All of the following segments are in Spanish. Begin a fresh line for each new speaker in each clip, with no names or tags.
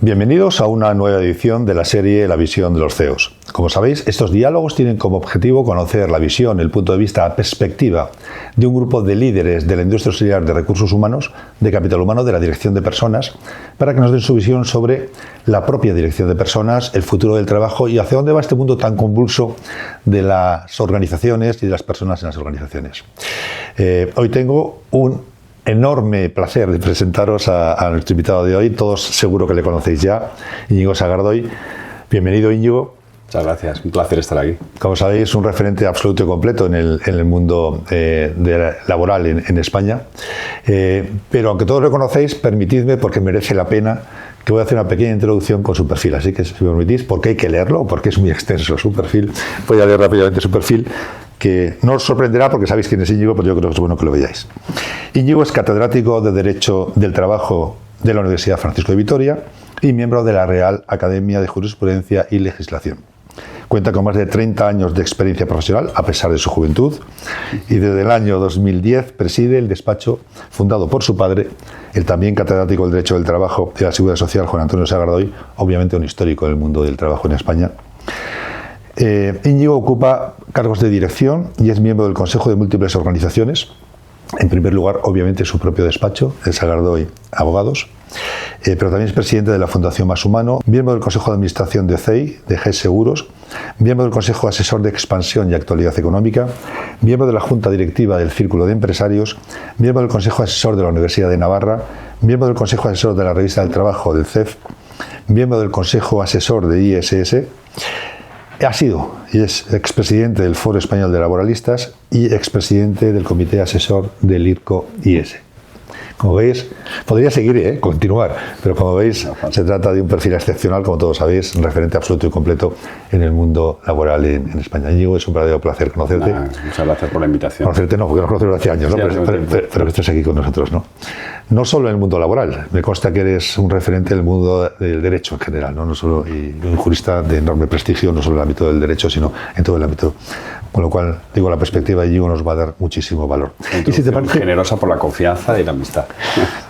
Bienvenidos a una nueva edición de la serie La visión de los CEOs. Como sabéis, estos diálogos tienen como objetivo conocer la visión, el punto de vista, la perspectiva de un grupo de líderes de la industria auxiliar de recursos humanos, de capital humano, de la dirección de personas, para que nos den su visión sobre la propia dirección de personas, el futuro del trabajo y hacia dónde va este mundo tan convulso de las organizaciones y de las personas en las organizaciones. Hoy tengo un enorme placer de presentaros a nuestro invitado de hoy. Todos seguro que le conocéis ya, Íñigo Sagardoy. Bienvenido, Íñigo.
Muchas gracias, un placer estar aquí.
Como sabéis, un referente absoluto y completo en el mundo laboral en España. Pero aunque todos lo conocéis, permitidme, porque merece la pena, que voy a hacer una pequeña introducción con su perfil. Así que, si me permitís, porque hay que leerlo, porque es muy extenso su perfil, voy a leer rápidamente su perfil, que no os sorprenderá porque sabéis quién es Íñigo, pero yo creo que es bueno que lo veáis. Íñigo es catedrático de Derecho del Trabajo de la Universidad Francisco de Vitoria y miembro de la Real Academia de Jurisprudencia y Legislación. Cuenta con más de 30 años de experiencia profesional, a pesar de su juventud, y desde el año 2010 preside el despacho fundado por su padre, el también catedrático del Derecho del Trabajo y la Seguridad Social, Juan Antonio Sagardoy, obviamente un histórico del mundo del trabajo en España. Íñigo ocupa cargos de dirección y es miembro del Consejo de múltiples organizaciones. En primer lugar, obviamente, su propio despacho, el Sagardoy Abogados, pero también es presidente de la Fundación Más Humano, miembro del Consejo de Administración de CEI, de GES Seguros, miembro del Consejo Asesor de Expansión y Actualidad Económica, miembro de la Junta Directiva del Círculo de Empresarios, miembro del Consejo Asesor de la Universidad de Navarra, miembro del Consejo Asesor de la Revista del Trabajo del CEF, miembro del Consejo Asesor de ISS. Ha sido y es expresidente del Foro Español de Laboralistas y expresidente del Comité Asesor del IRCO-IS. Como veis, podría seguir, continuar, pero como veis, se trata de un perfil excepcional, como todos sabéis, un referente absoluto y completo en el mundo laboral en España. Íñigo, es un verdadero placer conocerte.
Muchas gracias por la invitación.
Conocerte no, porque nos conocemos hace años, ¿no? Pero que estés aquí con nosotros, ¿no? No solo en el mundo laboral, me consta que eres un referente del mundo del derecho en general, no solo, y un jurista de enorme prestigio, no solo en el ámbito del derecho, sino en todo el ámbito. Con lo cual, digo, la perspectiva de Íñigo nos va a dar muchísimo valor.
Y si te parece, generosa por la confianza y la amistad.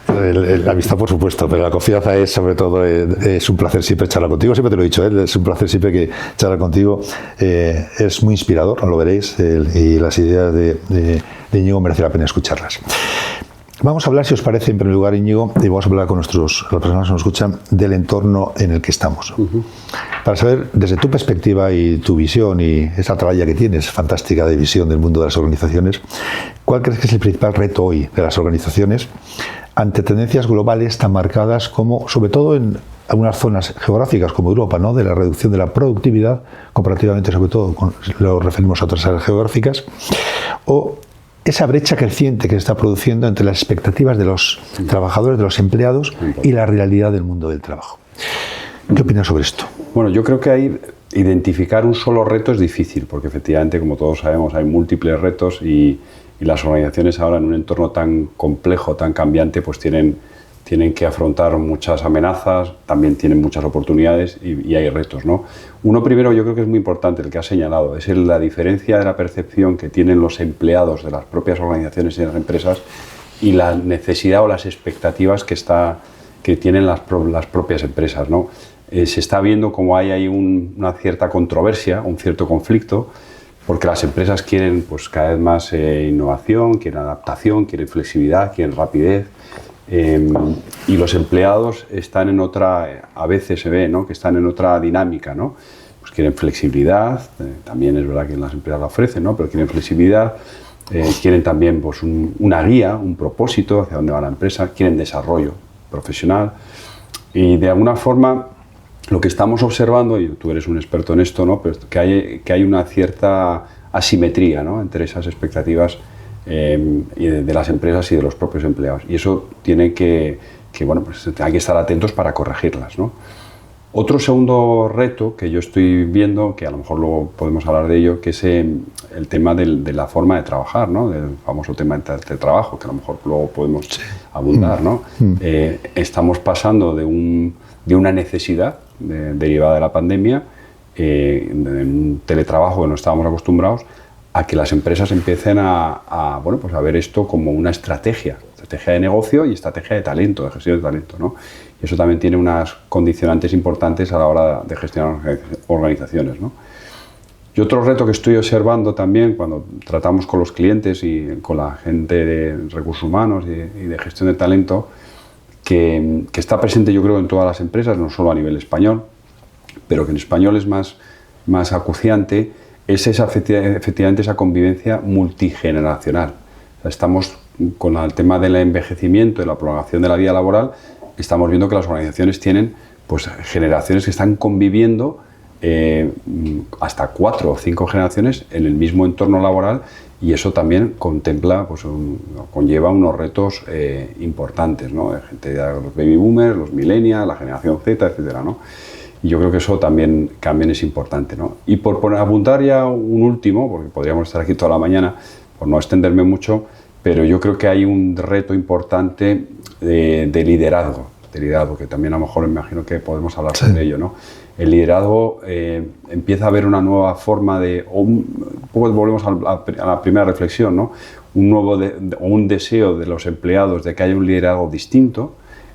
La amistad, por supuesto, pero la confianza es, sobre todo, es un placer siempre charlar contigo. Siempre te lo he dicho, es un placer siempre que charlar contigo. Es muy inspirador, lo veréis, y las ideas de Íñigo merece la pena escucharlas. Vamos a hablar, si os parece, en primer lugar, Íñigo, y vamos a hablar con las personas que nos escuchan, del entorno en el que estamos. Para saber, desde tu perspectiva y tu visión y esa tralla que tienes, fantástica de visión del mundo de las organizaciones, ¿cuál crees que es el principal reto hoy de las organizaciones ante tendencias globales tan marcadas como, sobre todo en algunas zonas geográficas como Europa, ¿no?, de la reducción de la productividad, comparativamente, sobre todo, lo referimos a otras áreas geográficas, o esa brecha creciente que se está produciendo entre las expectativas de los trabajadores, de los empleados y la realidad del mundo del trabajo? ¿Qué opinas sobre esto?
Bueno, yo creo que hay identificar un solo reto es difícil, porque efectivamente, como todos sabemos, hay múltiples retos y las organizaciones ahora en un entorno tan complejo, tan cambiante, pues tienen que afrontar muchas amenazas, también tienen muchas oportunidades y hay retos, ¿no? Uno primero, yo creo que es muy importante, el que has señalado, es la diferencia de la percepción que tienen los empleados de las propias organizaciones y de las empresas y la necesidad o las expectativas que tienen las propias empresas, ¿no? Se está viendo como hay ahí una cierta controversia, un cierto conflicto, porque las empresas quieren, pues, cada vez más innovación, quieren adaptación, quieren flexibilidad, quieren rapidez. Y los empleados están en otra, a veces se ve, ¿no?, que están en otra dinámica, ¿no? Pues quieren flexibilidad, también es verdad que las empresas la ofrecen, ¿no?, pero quieren flexibilidad, quieren también, pues, una guía, un propósito hacia dónde va la empresa, quieren desarrollo profesional y de alguna forma lo que estamos observando, y tú eres un experto en esto, ¿no?, pero que hay una cierta asimetría, ¿no?, entre esas expectativas de las empresas y de los propios empleados, y eso tiene que bueno, pues hay que estar atentos para corregirlas, ¿no? Otro segundo reto que yo estoy viendo, que a lo mejor luego podemos hablar de ello, que es el tema de la forma de trabajar, ¿no?, del famoso tema de trabajo, que a lo mejor luego podemos abundar, ¿no? Estamos pasando de una necesidad derivada de la pandemia, de un teletrabajo que no estábamos acostumbrados, a que las empresas empiecen a ver esto como una estrategia estrategia de negocio y estrategia de talento, de gestión de talento, ¿no? Y eso también tiene unas condicionantes importantes a la hora de gestionar organizaciones, ¿no? Y otro reto que estoy observando también cuando tratamos con los clientes y con la gente de recursos humanos y de gestión de talento, que está presente yo creo en todas las empresas, no solo a nivel español, pero que en español es más acuciante, es efectivamente esa convivencia multigeneracional. O sea, estamos con el tema del envejecimiento y la prolongación de la vida laboral, estamos viendo que las organizaciones tienen pues, generaciones que están conviviendo hasta 4 o 5 generaciones en el mismo entorno laboral, y eso también contempla, pues, conlleva unos retos importantes, ¿no? De gente de los baby boomers, los millennials, la generación Z, etcétera, ¿no? Y yo creo que eso también es importante, ¿no? Y por apuntar ya un último, porque podríamos estar aquí toda la mañana, por no extenderme mucho, pero yo creo que hay un reto importante de liderazgo, que también a lo mejor me imagino que podemos hablar sobre ello, ¿no? El liderazgo empieza a haber una nueva forma un poco volvemos a la primera reflexión, ¿no? Un deseo de los empleados de que haya un liderazgo distinto,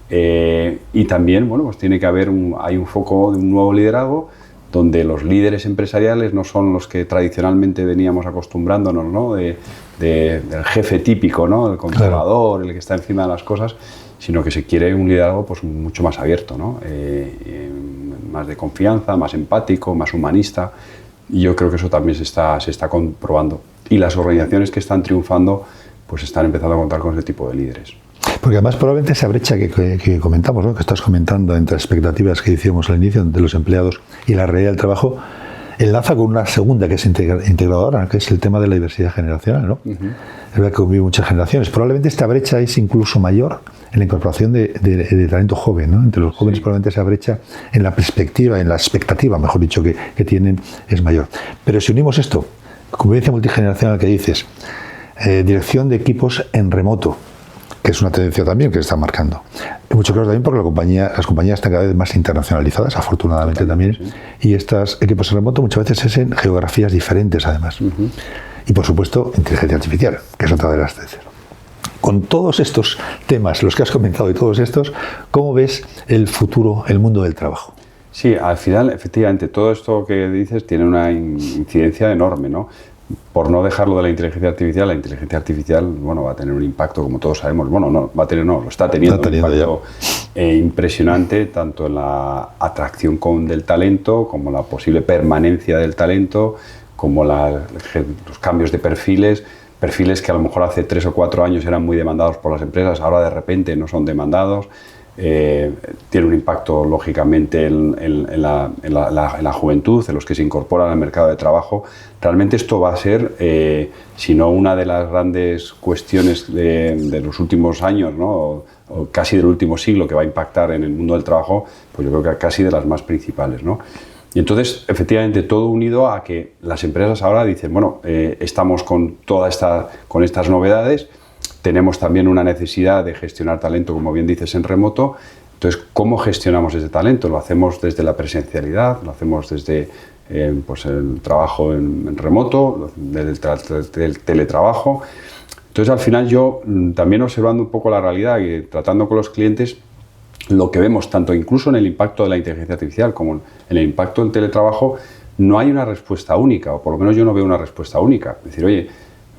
y también, bueno, pues tiene que haber hay un foco de un nuevo liderazgo donde los líderes empresariales no son los que tradicionalmente veníamos acostumbrándonos, ¿no? Del jefe típico, ¿no? El controlador, claro, el que está encima de las cosas, sino que se quiere un liderazgo pues, mucho más abierto, ¿no? Más de confianza, más empático, más humanista, y yo creo que eso también se está comprobando. Y las organizaciones que están triunfando pues están empezando a contar con ese tipo de líderes.
Porque además probablemente esa brecha que comentamos, ¿no? Que estás comentando entre expectativas que decíamos al inicio de los empleados y la realidad del trabajo, enlaza con una segunda que es integradora, que es el tema de la diversidad generacional, ¿no? Es verdad que conviven muchas generaciones. Probablemente esta brecha es incluso mayor en la incorporación de talento joven, ¿no? Entre los jóvenes probablemente esa brecha en la perspectiva, en la expectativa, mejor dicho, que tienen es mayor. Pero si unimos esto, convivencia multigeneracional que dices, dirección de equipos en remoto, que es una tendencia también que se está marcando. En mucho caso también porque las compañías están cada vez más internacionalizadas, afortunadamente también, sí. Y estos equipos en remoto muchas veces es en geografías diferentes además. Y por supuesto, inteligencia artificial, que es otra de las tendencias. Con todos estos temas, los que has comentado y todos estos, ¿cómo ves el futuro, el mundo del trabajo?
Sí, al final, efectivamente, todo esto que dices tiene una incidencia enorme, ¿no? Por no dejarlo de la inteligencia artificial, bueno, va a tener un impacto, como todos sabemos, bueno, no, va a tener, no, lo está teniendo un impacto impresionante, tanto en la atracción del talento, como la posible permanencia del talento, como los cambios de perfiles que a lo mejor hace 3 o 4 años eran muy demandados por las empresas, ahora de repente no son demandados. Tiene un impacto lógicamente en la juventud, en los que se incorporan al mercado de trabajo. Realmente esto va a ser, si no una de las grandes cuestiones de los últimos años, ¿no? o casi del último siglo, que va a impactar en el mundo del trabajo, pues yo creo que casi de las más principales, ¿no? Y entonces, efectivamente, todo unido a que las empresas ahora dicen, bueno, estamos con estas novedades. Tenemos también una necesidad de gestionar talento, como bien dices, en remoto. Entonces, ¿cómo gestionamos ese talento? Lo hacemos desde la presencialidad, lo hacemos desde pues el trabajo en remoto, desde el teletrabajo. Entonces, al final yo, también observando un poco la realidad y tratando con los clientes, lo que vemos, tanto incluso en el impacto de la inteligencia artificial como en el impacto del teletrabajo, no hay una respuesta única, o por lo menos yo no veo una respuesta única. Es decir, oye,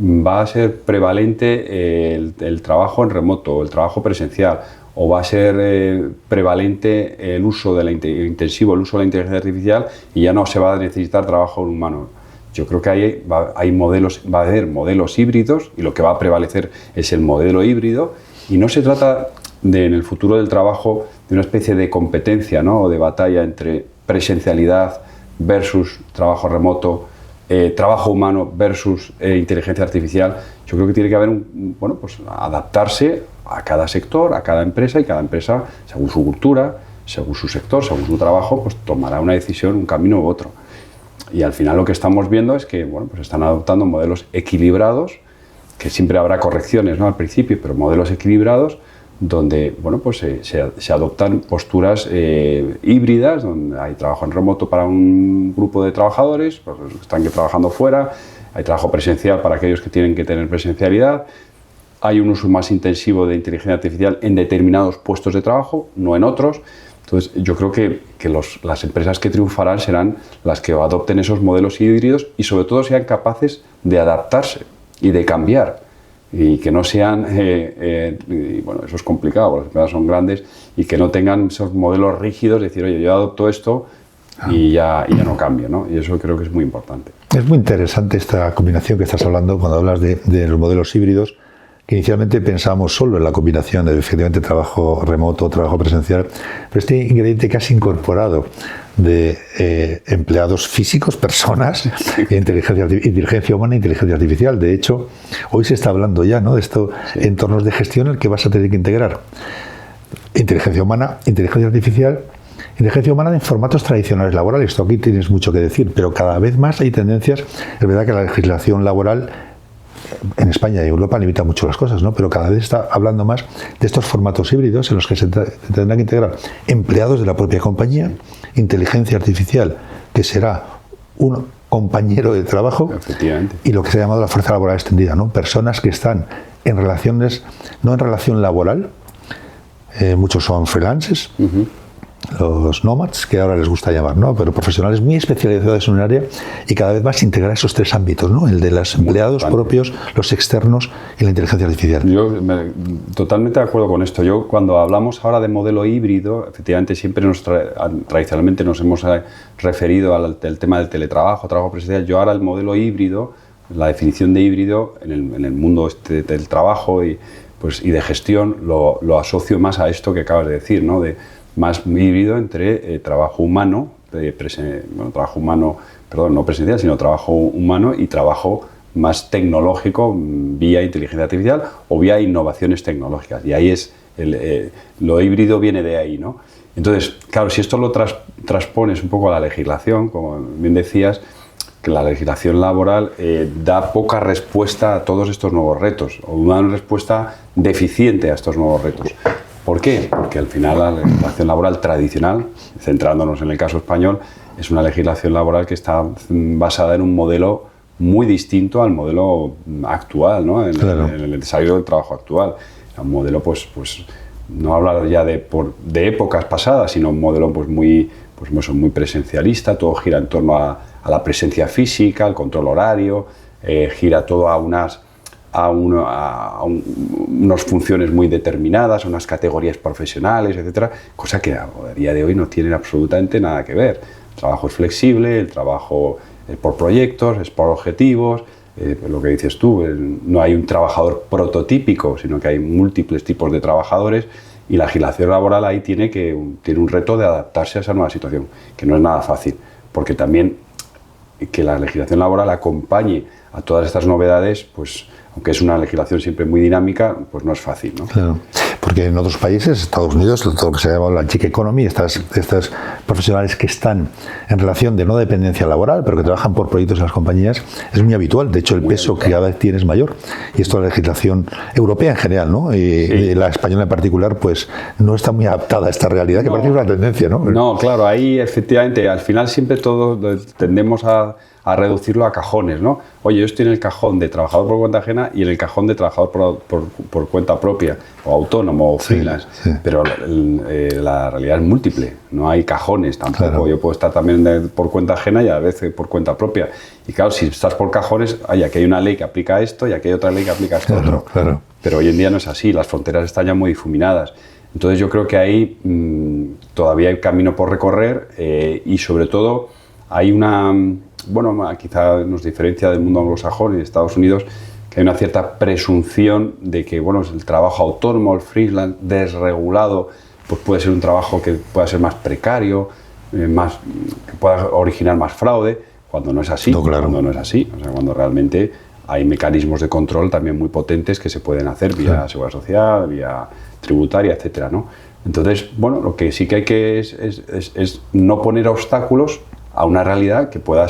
va a ser prevalente el trabajo en remoto, el trabajo presencial, o va a ser prevalente el uso de intensivo el uso de la inteligencia artificial y ya no se va a necesitar trabajo humano. Yo creo que va a haber modelos híbridos, y lo que va a prevalecer es el modelo híbrido, y no se trata en el futuro del trabajo de una especie de competencia, ¿no? O de batalla entre presencialidad versus trabajo remoto, trabajo humano versus inteligencia artificial. Yo creo que tiene que haber pues adaptarse a cada sector, a cada empresa, y cada empresa, según su cultura, según su sector, según su trabajo, pues tomará una decisión, un camino u otro. Y al final lo que estamos viendo es que, bueno, pues están adoptando modelos equilibrados, que siempre habrá correcciones, ¿no? Al principio, pero modelos equilibrados donde, bueno, pues se adoptan posturas híbridas, donde hay trabajo en remoto para un grupo de trabajadores, pues están trabajando fuera, hay trabajo presencial para aquellos que tienen que tener presencialidad. hay un uso más intensivo de inteligencia artificial en determinados puestos de trabajo, no en otros. Entonces, yo creo que las empresas que triunfarán serán las que adopten esos modelos híbridos y sobre todo sean capaces de adaptarse y de cambiar. Y que no sean, y bueno, eso es complicado, porque las empresas son grandes, y que no tengan esos modelos rígidos, de decir, oye, yo adopto esto y ya no cambio, ¿no? Y eso creo que es muy importante.
Es muy interesante esta combinación que estás hablando cuando hablas de los modelos híbridos, que inicialmente pensábamos solo en la combinación de efectivamente trabajo remoto, trabajo presencial, pero este ingrediente que has incorporado de empleados físicos, personas, inteligencia humana e inteligencia artificial. De hecho, hoy se está hablando ya, ¿no?, de estos entornos de gestión en el que vas a tener que integrar inteligencia humana, inteligencia artificial, inteligencia humana en formatos tradicionales laborales. Esto aquí tienes mucho que decir, pero cada vez más hay tendencias. Es verdad que la legislación laboral en España y Europa limita mucho las cosas, ¿no? Pero cada vez está hablando más de estos formatos híbridos en los que se tendrán que integrar empleados de la propia compañía, inteligencia artificial, que será un compañero de trabajo, y lo que se ha llamado la fuerza laboral extendida, ¿no? Personas que están en relaciones, no en relación laboral, muchos son freelancers, los nomads, que ahora les gusta llamar, ¿no?, pero profesionales muy especializados en un área, y cada vez más integrar esos tres ámbitos, ¿no?, el de los empleados propios, los externos y la inteligencia artificial.
Yo totalmente de acuerdo con esto. Yo, cuando hablamos ahora de modelo híbrido, efectivamente siempre tradicionalmente nos hemos referido al tema del teletrabajo, trabajo presencial. Yo ahora el modelo híbrido, la definición de híbrido en el mundo del trabajo y de gestión, lo asocio más a esto que acabas de decir, ¿no?, de más híbrido entre trabajo humano, no presencial, sino trabajo humano y trabajo más tecnológico vía inteligencia artificial o vía innovaciones tecnológicas. Y ahí lo híbrido viene de ahí, ¿no? Entonces, claro, si esto lo transpones un poco a la legislación, como bien decías, que la legislación laboral da poca respuesta a todos estos nuevos retos, o una respuesta deficiente a estos nuevos retos. ¿Por qué? Porque al final la legislación laboral tradicional, centrándonos en el caso español, es una legislación laboral que está basada en un modelo muy distinto al modelo actual, ¿no?, en el desarrollo del trabajo actual. Un modelo, pues no hablar ya de épocas pasadas, sino un modelo muy presencialista. Todo gira en torno a la presencia física, al control horario, gira todo a unas funciones muy determinadas, a unas categorías profesionales, etcétera, cosa que a día de hoy no tienen absolutamente nada que ver. El trabajo es flexible, el trabajo es por proyectos, es por objetivos, lo que dices tú, no hay un trabajador prototípico, sino que hay múltiples tipos de trabajadores, y la legislación laboral ahí tiene un reto de adaptarse a esa nueva situación, que no es nada fácil, porque también que la legislación laboral acompañe a todas estas novedades, pues aunque es una legislación siempre muy dinámica, pues no es fácil, ¿no?
Claro, porque en otros países, Estados Unidos, todo lo que se llama la gig economy, estas profesionales que están en relación de no dependencia laboral, pero que trabajan por proyectos en las compañías, es muy habitual. De hecho, el peso que cada vez tiene es mayor. Y esto la legislación europea en general, ¿no?, y la española en particular, pues no está muy adaptada a esta realidad, que parece una tendencia, ¿no?
No, claro, ahí efectivamente, al final siempre todos tendemos a reducirlo a cajones, ¿no? Oye, yo estoy en el cajón de trabajador por cuenta ajena y en el cajón de trabajador por cuenta propia, o autónomo, o freelance. Sí. Pero la realidad es múltiple, no hay cajones tampoco. Claro. Yo puedo estar también por cuenta ajena y a veces por cuenta propia. Y claro, si estás por cajones, aquí hay una ley que aplica esto y aquí hay otra ley que aplica esto otro. Claro. Pero hoy en día no es así, las fronteras están ya muy difuminadas. Entonces yo creo que ahí todavía hay camino por recorrer, y sobre todo hay quizá nos diferencia del mundo anglosajón y de Estados Unidos, que hay una cierta presunción de que el trabajo autónomo, el freelance, desregulado, pues puede ser un trabajo que pueda ser más precario, que pueda originar más fraude, cuando no es así. No, claro. Cuando no es así, cuando realmente hay mecanismos de control también muy potentes que se pueden hacer vía seguridad social, vía tributaria, etcétera, ¿no? Entonces, lo que sí que hay que es no poner obstáculos a una realidad que pueda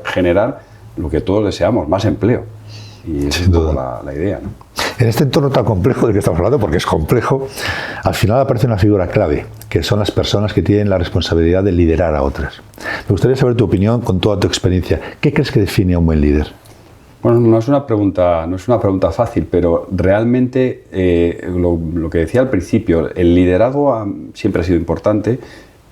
generar lo que todos deseamos, más empleo. Y esa es toda la idea, ¿no?
En este entorno tan complejo del que estamos hablando, porque es complejo, al final aparece una figura clave, que son las personas que tienen la responsabilidad de liderar a otras. Me gustaría saber tu opinión con toda tu experiencia. ¿Qué crees que define a un buen líder?
Bueno, no es una pregunta fácil, pero realmente lo que decía al principio, el liderazgo siempre ha sido importante,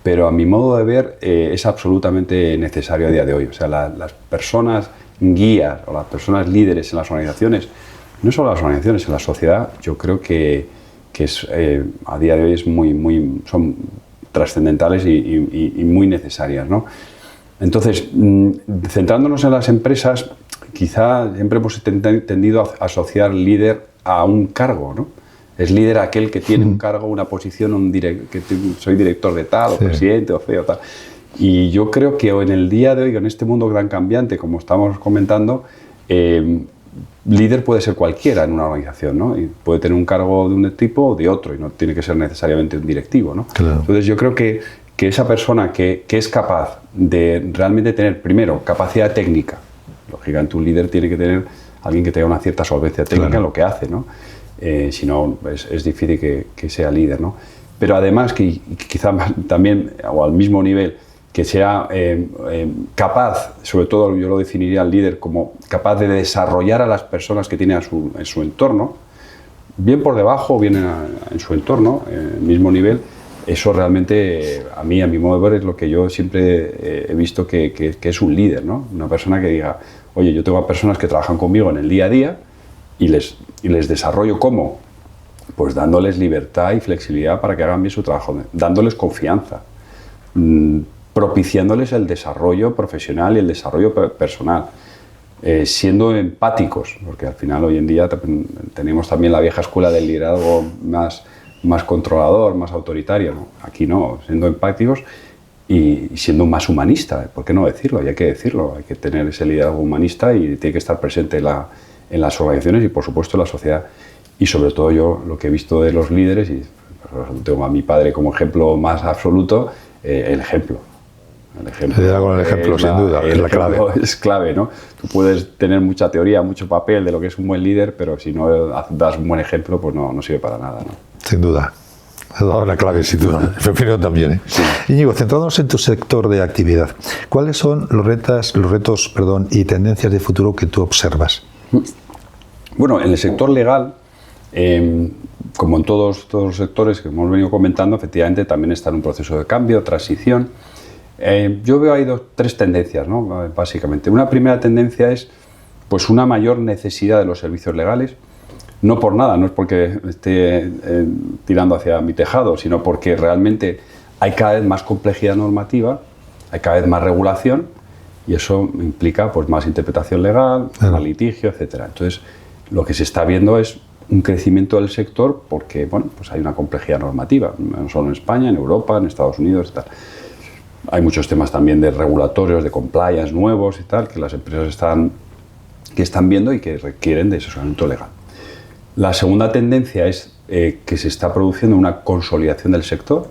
pero a mi modo de ver es absolutamente necesario a día de hoy. O sea, las personas guías o las personas líderes en las organizaciones, no solo en las organizaciones, en la sociedad, yo creo que es, a día de hoy son trascendentales y muy necesarias, ¿no? Entonces, centrándonos en las empresas, quizá siempre hemos tendido a asociar líder a un cargo, ¿no? Es líder aquel que tiene un cargo, una posición, soy director de tal, o presidente, o CEO, tal. Y yo creo que en el día de hoy, en este mundo tan cambiante, como estamos comentando, líder puede ser cualquiera en una organización, ¿no? Y puede tener un cargo de un tipo o de otro, y no tiene que ser necesariamente un directivo, ¿no?
Claro.
Entonces yo creo que esa persona que es capaz de realmente tener, primero, capacidad técnica. Lógicamente un líder tiene que tener alguien que tenga una cierta solvencia técnica en lo que hace, ¿no? Si no, es difícil que sea líder, ¿no? Pero además, que quizá también, o al mismo nivel, que sea capaz, sobre todo yo lo definiría al líder como capaz de desarrollar a las personas que tiene en su entorno, bien por debajo o bien en su entorno, en el mismo nivel. Eso realmente, a mi modo de ver, es lo que yo siempre he visto que es un líder, ¿no? Una persona que diga, oye, yo tengo a personas que trabajan conmigo en el día a día y les desarrollo ¿cómo? Pues dándoles libertad y flexibilidad para que hagan bien su trabajo, dándoles confianza, propiciándoles el desarrollo profesional y el desarrollo personal, siendo empáticos, porque al final hoy en día tenemos también la vieja escuela del liderazgo más controlador, más autoritario, ¿no? Aquí no, siendo empáticos y siendo más humanista, ¿por qué no decirlo? Y hay que decirlo, hay que tener ese liderazgo humanista y tiene que estar presente en las organizaciones y por supuesto en la sociedad. Y sobre todo yo lo que he visto de los líderes, y por ejemplo, tengo a mi padre como ejemplo más absoluto, el ejemplo.
Con el ejemplo, sin duda, es la clave.
Es clave, ¿no? Tú puedes tener mucha teoría, mucho papel de lo que es un buen líder, pero si no das un buen ejemplo, pues no sirve para nada, ¿no?
Sin duda. Has dado la clave, sin duda. En mi opinión también, ¿eh? Sí. Íñigo, centrándonos en tu sector de actividad, ¿cuáles son los retos y tendencias de futuro que tú observas?
Bueno, en el sector legal, como en todos los sectores que hemos venido comentando, efectivamente también está en un proceso de cambio, transición. Yo veo ahí tres tendencias, ¿no? Básicamente. Una primera tendencia es pues, una mayor necesidad de los servicios legales. No por nada, no es porque esté tirando hacia mi tejado, sino porque realmente hay cada vez más complejidad normativa, hay cada vez más regulación y eso implica pues, más interpretación legal, más litigio, etc. Entonces, lo que se está viendo es un crecimiento del sector porque bueno, pues hay una complejidad normativa, no solo en España, en Europa, en Estados Unidos, etc. Hay muchos temas también de regulatorios, de compliance nuevos y tal, que las empresas están viendo y que requieren de asesoramiento legal. La segunda tendencia es que se está produciendo una consolidación del sector.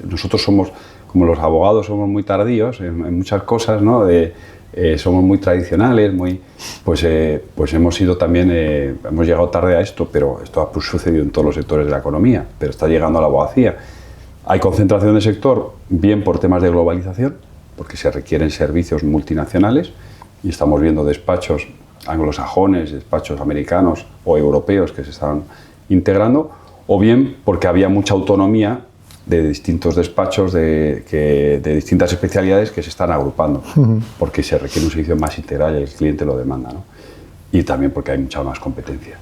Nosotros somos, como los abogados, somos muy tardíos en muchas cosas, ¿no? Somos muy tradicionales, pues hemos sido también, hemos llegado tarde a esto, pero esto ha sucedido en todos los sectores de la economía, pero está llegando a la abogacía. Hay concentración del sector, bien por temas de globalización, porque se requieren servicios multinacionales y estamos viendo despachos anglosajones, despachos americanos o europeos que se están integrando, o bien porque había mucha autonomía de distintos despachos de distintas especialidades que se están agrupando, porque se requiere un servicio más integral y el cliente lo demanda, ¿no? Y también porque hay mucha más competencia.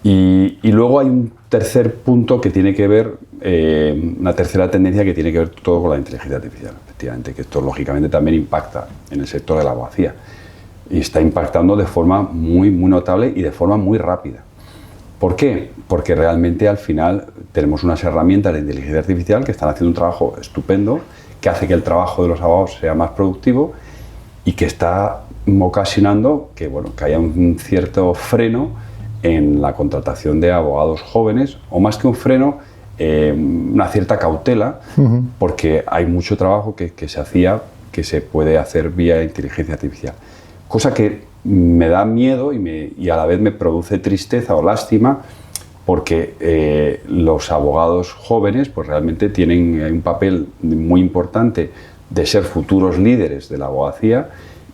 Y luego hay un tercer punto que tiene que ver, una tercera tendencia que tiene que ver todo con la inteligencia artificial, efectivamente, que esto lógicamente también impacta en el sector de la abogacía. Y está impactando de forma muy notable y de forma muy rápida. ¿Por qué? Porque realmente al final tenemos unas herramientas de inteligencia artificial que están haciendo un trabajo estupendo, que hace que el trabajo de los abogados sea más productivo y que está ocasionando que haya un cierto freno en la contratación de abogados jóvenes, o más que un freno, una cierta cautela, porque hay mucho trabajo que se hacía, que se puede hacer vía inteligencia artificial. Cosa que me da miedo y a la vez me produce tristeza o lástima porque los abogados jóvenes pues realmente tienen un papel muy importante de ser futuros líderes de la abogacía,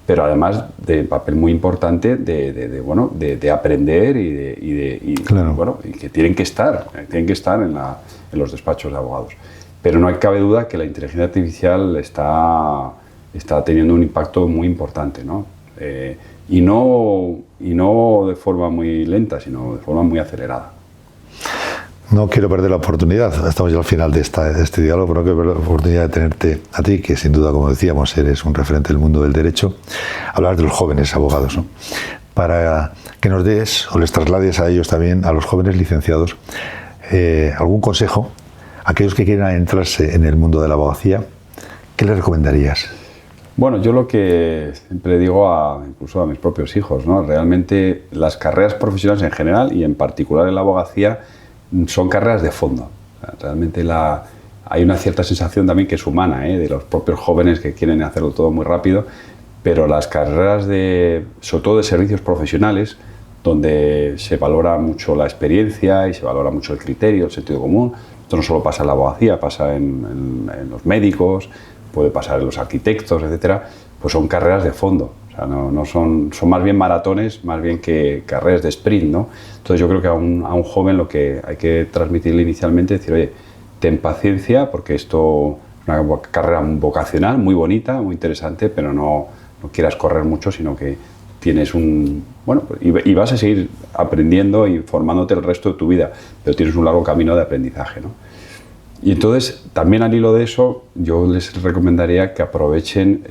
pero además de papel muy importante de aprender y que tienen que estar en los despachos de abogados. Pero no hay cabe duda que la inteligencia artificial está teniendo un impacto muy importante, ¿no? Y no de forma muy lenta, sino de forma muy acelerada.
No quiero perder la oportunidad, estamos ya al final de este diálogo, pero no quiero perder la oportunidad de tenerte a ti, que sin duda, como decíamos, eres un referente del mundo del derecho, hablar de los jóvenes abogados, ¿no? Para que nos des o les traslades a ellos también, a los jóvenes licenciados, algún consejo a aquellos que quieran adentrarse en el mundo de la abogacía. ¿Qué les recomendarías?
Bueno, yo lo que siempre digo incluso a mis propios hijos, ¿no? Realmente las carreras profesionales en general y en particular en la abogacía son carreras de fondo. Realmente hay una cierta sensación también que es humana, de los propios jóvenes que quieren hacerlo todo muy rápido, pero las carreras sobre todo de servicios profesionales, donde se valora mucho la experiencia y se valora mucho el criterio, el sentido común. Esto no solo pasa en la abogacía, pasa en los médicos, puede pasar en los arquitectos, etcétera. Pues son carreras de fondo. O sea, no son más bien maratones, más bien que carreras de sprint, ¿no? Entonces yo creo que a un joven lo que hay que transmitirle inicialmente es decir, oye, ten paciencia, porque esto es una carrera vocacional, muy bonita, muy interesante, pero no quieras correr mucho, sino que tienes y vas a seguir aprendiendo y formándote el resto de tu vida, pero tienes un largo camino de aprendizaje, ¿no? Y entonces, también al hilo de eso, yo les recomendaría que aprovechen,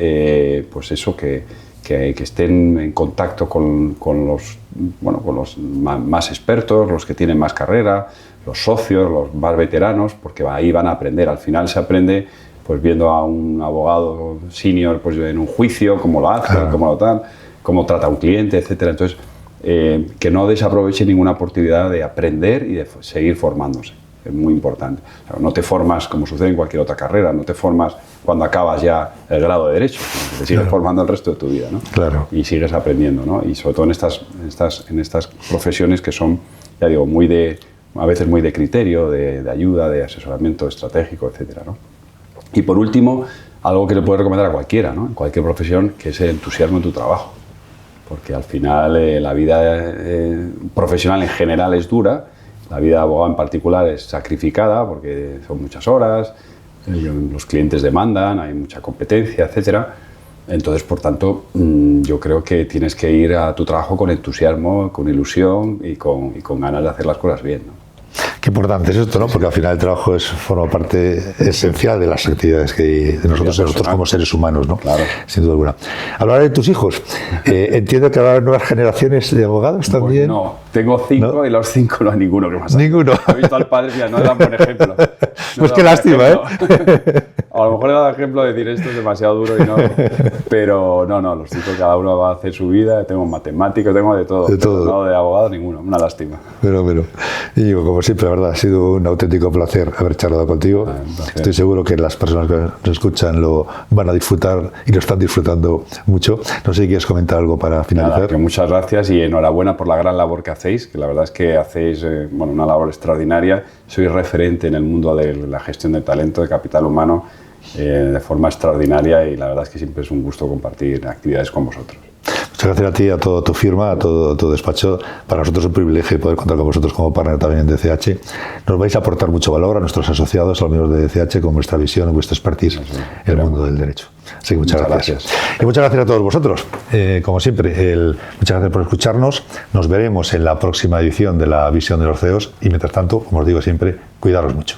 pues eso, que estén en contacto con los más expertos, los que tienen más carrera, los socios, los más veteranos, porque ahí van a aprender. Al final se aprende pues viendo a un abogado senior pues en un juicio, cómo lo hace, cómo trata a un cliente, etcétera. Entonces, que no desaproveche ninguna oportunidad de aprender y de seguir formándose. Es muy importante. O sea, no te formas como sucede en cualquier otra carrera, no te formas cuando acabas ya el grado de Derecho, te sigues formando el resto de tu vida, ¿no?
Claro.
Y sigues aprendiendo, ¿no? Y sobre todo en estas profesiones que son, ya digo, a veces muy de criterio, de ayuda, de asesoramiento estratégico, etcétera, ¿no? Y por último, algo que le puedo recomendar a cualquiera, ¿no? En cualquier profesión, que es el entusiasmo en tu trabajo. Porque al final la vida profesional en general es dura. La vida de abogado en particular es sacrificada porque son muchas horas, los clientes demandan, hay mucha competencia, etcétera. Entonces, por tanto, yo creo que tienes que ir a tu trabajo con entusiasmo, con ilusión y con ganas de hacer las cosas bien, ¿no?
Qué importante es esto, ¿no? Porque al final el trabajo forma parte esencial de las actividades de nosotros como seres humanos, ¿no?
Claro.
Sin duda alguna. Hablar de tus hijos. Entiendo que va a haber nuevas generaciones de abogados también.
Pues no, tengo 5, ¿no? Y los 5 no hay ninguno que más.
Ninguno.
He visto al padre y ya no dan buen ejemplo.
Pues qué lástima,
A lo mejor he dado ejemplo de decir esto es demasiado duro y no. Pero no, los 5 cada uno va a hacer su vida. Tengo matemáticos, tengo de todo.
De todo.
No de abogado ninguno, una lástima.
Pero. Y digo, como siempre, la verdad, ha sido un auténtico placer haber charlado contigo. Estoy seguro que las personas que nos escuchan lo van a disfrutar y lo están disfrutando mucho. No sé si quieres comentar algo para finalizar.
Nada, que muchas gracias y enhorabuena por la gran labor que hacéis, que la verdad es que hacéis una labor extraordinaria. Sois referente en el mundo de la gestión de talento, de capital humano, de forma extraordinaria y la verdad es que siempre es un gusto compartir actividades con vosotros.
Muchas gracias a ti, a toda tu firma, a todo tu despacho. Para nosotros es un privilegio poder contar con vosotros como partner también en DCH. Nos vais a aportar mucho valor a nuestros asociados, a los miembros de DCH, con vuestra visión, vuestra expertise en el mundo del derecho. Así que muchas gracias. Y muchas gracias a todos vosotros. Como siempre, muchas gracias por escucharnos. Nos veremos en la próxima edición de la Visión de los CEOs y mientras tanto, como os digo siempre, cuidaros mucho.